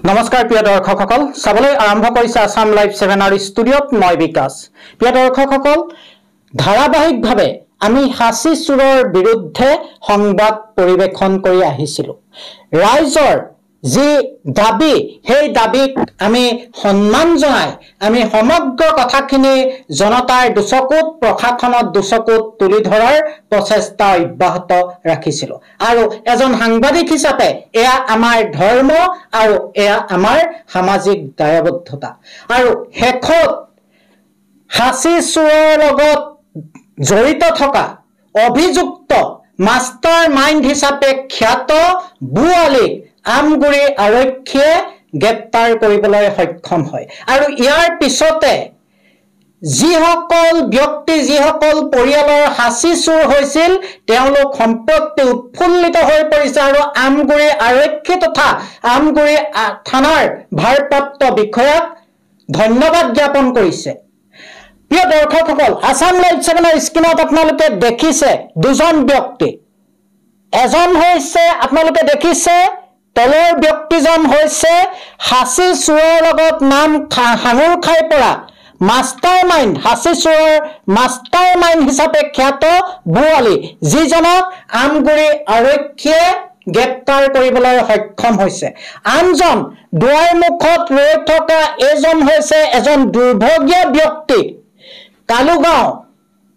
নমস্কাৰ প্ৰিয় দৰ্শকসকল চাবলৈ আৰম্ভ কৰিছে আসাম লাইভ 7 আৰু ষ্টুডিঅ'ত মই বিকাশ। প্ৰিয় দৰ্শকসকল, ধাৰাবাহিকভাৱে আমি হাসি চুৰৰ বিৰুদ্ধে সংবাদ পৰিৱেশন কৰি আহিছিলো। ৰাইজৰ যি দাবী, সেই দাবীক আমি সন্মান জনাই আমি সমগ্ৰ কথাখিনি জনতাৰ দুচকুত প্ৰশাসনত দুচকুত তুলি ধৰাৰ প্ৰচেষ্টা অব্যাহত ৰাখিছিলো। আৰু এজন সাংবাদিক হিচাপে এয়া আমাৰ ধৰ্ম আৰু এয়া আমাৰ সামাজিক দায়বদ্ধতা। আৰু শেষত হাসি চুৰৰ লগত জড়িত থকা অভিযুক্ত মাষ্টাৰ মাইণ্ড হিচাপে খ্যাত বুৱালীক আমগুৰি আৰক্ষীয়ে গ্ৰেপ্তাৰ কৰিবলৈ সক্ষম হয়। আৰু ইয়াৰ পিছতে যিসকল ব্যক্তি যিসকল পৰিয়ালৰ হাসি চুৰ হৈছিল তেওঁলোক সম্প্ৰতি উৎফুল্লিত হৈ পৰিছে আৰু আমগুৰি আৰক্ষী তথা আমগুৰি থানাৰ ভাৰপ্ৰাপ্ত বিষয়াক ধন্যবাদ জ্ঞাপন কৰিছে। প্ৰিয় দৰ্শকসকল, আসাম লাইভ 7 স্ক্ৰীনত আপোনালোকে দেখিছে দুজন ব্যক্তি। এজন হৈছে আপোনালোকে দেখিছে তলৰ ব্যক্তিজন হৈছে হাসি চুৰৰ লগত নাম সাঙুৰ খাই পৰা মাষ্টাৰ মাইণ্ড, হাসি চুৰৰ মাষ্টাৰ মাইণ্ড হিচাপে খ্যাত বুৱালী, যিজনক আমগুৰি আৰক্ষীয়ে গ্ৰেপ্তাৰ কৰিবলৈ সক্ষম হৈছে। আনজন দুৱাৰ মুখত ৰৈ থকা এজন হৈছে এজন দুৰ্ভগীয়া ব্যক্তি,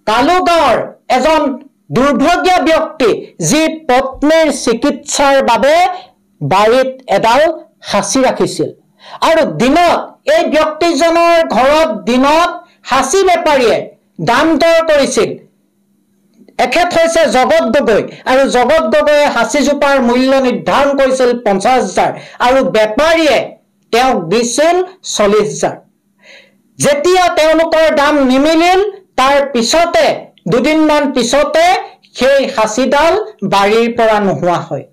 কালুগাঁৱৰ এজন দুৰ্ভগীয়া ব্যক্তি, যি পত্নীৰ চিকিৎসাৰ বাবে বাৰীত এডাল হাসি ৰাখিছিল। আৰু দিনত এই ব্যক্তিজনৰ ঘৰত দিনত হাসি বেপাৰীয়ে দাম দৰ কৰিছিল। এখেত হৈছে জগত গগৈ, আৰু জগত গগৈয়ে হাসিজোপাৰ মূল্য নিৰ্ধাৰণ কৰিছিল 50,000 আৰু বেপাৰীয়ে তেওঁক দিছিল 40,000। যেতিয়া তেওঁলোকৰ দাম নিমিলিল তাৰ পিছতে দুদিনমান পিছতে সেই হাসিডাল বাৰীৰ পৰা নোহোৱা হয়।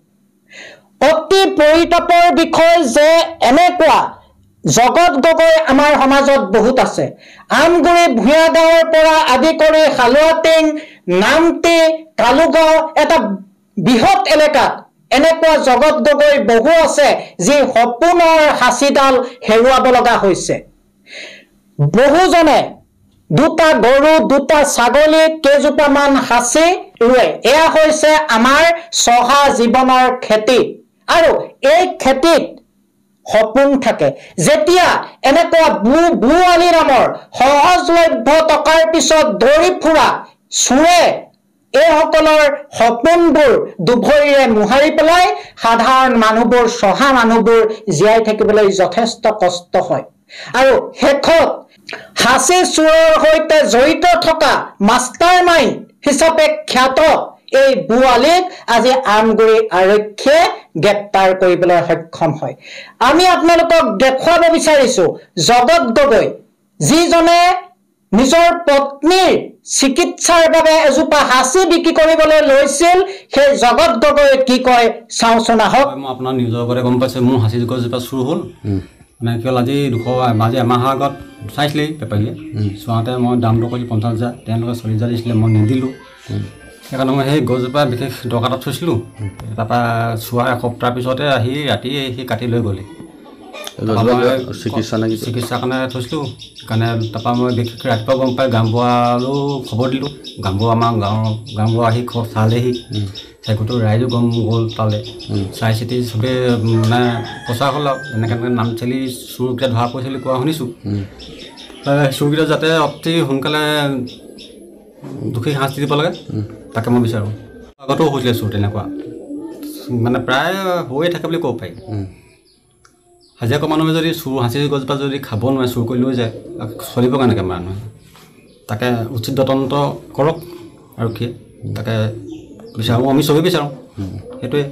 অতি পৰিতাপৰ বিষয় যে এনেকুৱা জগত গগৈ আমাৰ সমাজত বহুত আছে। আমগুৰি ভূঞা গাঁৱৰ পৰা আদি কৰি হালুৱাটিং, নামটি, কালুগাঁও এটা বৃহৎ এলেকাত এনেকুৱা জগত গগৈ বহু আছে যি সপোনৰ হাসিডাল হেৰুৱাব লগা হৈছে। বহুজনে দুটা গৰু, দুটা ছাগলী, কেইজোপামান হাসি ৰুৱে। এয়া হৈছে আমাৰ চহা জীৱনৰ খেতি। আৰু এই খেতিত সপোন থাকে। যেতিয়া এনেকুৱা বুৱালী নামৰ সহজলভ্য টকাৰ পিছত দৌৰি ফুৰা চুৰে এইসকলৰ সপোনবোৰ দুভৰিৰে মোহাৰি পেলাই সাধাৰণ মানুহবোৰ, চহা মানুহবোৰ জীয়াই থাকিবলৈ যথেষ্ট কষ্ট হয়। আৰু শেষত হাসি চুৰৰ সৈতে জড়িত থকা মাষ্টাৰ মাইণ্ড হিচাপে খ্যাত এই বুৱালীক আজি আমগুৰি আৰক্ষীয়ে গ্ৰেপ্তাৰ কৰিবলৈ সক্ষম হয়। আমি আপোনালোকক দেখুৱাব বিচাৰিছো জগত গগৈ, যিজনে নিজৰ পত্নীৰ চিকিৎসাৰ বাবে এজোপা হাসি বিক্ৰী কৰিবলৈ লৈছিল। সেই জগত গগৈ কি কয় চাওঁচোন আহক। মই আপোনাৰ নিজৰ আগতে গম পাইছোঁ মোৰ হাসি গছজোপা চুৰ হ'ল। মানে কি হ'ল, আজি এমাহৰ আগত চাইছিলেই বেপাৰীয়ে। চোৱাওঁতে মই দামটো কৰিলোঁ 50,000, তেওঁলোকে 40,000 দিছিলে, মই নিদিলোঁ। সেইকাৰণে মই সেই গছজোপা বিশেষ দৰকাৰ এটাত থৈছিলোঁ। তাৰপৰা চোৱাৰ এসপ্তাহৰ পিছতে আহি ৰাতি সি কাটি লৈ গ'লে। চিকিৎসাৰ কাৰণে থৈছিলোঁ। সেইকাৰণে তাৰপৰা মই বিশেষ ৰাতিপুৱা গম পাই গাঁওবুঢ়ালৈও খবৰ দিলোঁ। গাঁওবুঢ়া আমাৰ গাঁওবুঢ়া আহি চালেহি। গোটেই ৰাইজো গম গ'ল তালৈ। চাই চিতি চবেই মানে প্ৰচাৰ হ'ল আৰু এনেকৈ নাম চালি চোৰকেইটা ধৰা পৰিছে বুলি কোৱা শুনিছোঁ। চোৰকেইটা যাতে অতি সোনকালে দোষীক শাস্তি দিব লাগে তাকে মই বিচাৰোঁ। আগতেও হৈছিলে চোৰ তেনেকুৱা, মানে প্ৰায় হৈয়ে থাকে বুলি ক'ব পাৰি। হাজিৰা কৰা মানুহে যদি হাসি গছজোপা যদি খাব নোৱাৰে, চুৰ কৰি লৈ যায়, চলিব কেনেকৈ মানুহে? তাকে উচিত তদন্ত কৰক আৰক্ষীয়ে, তাকে বিচাৰোঁ, আমি চবেই বিচাৰোঁ সেইটোৱে।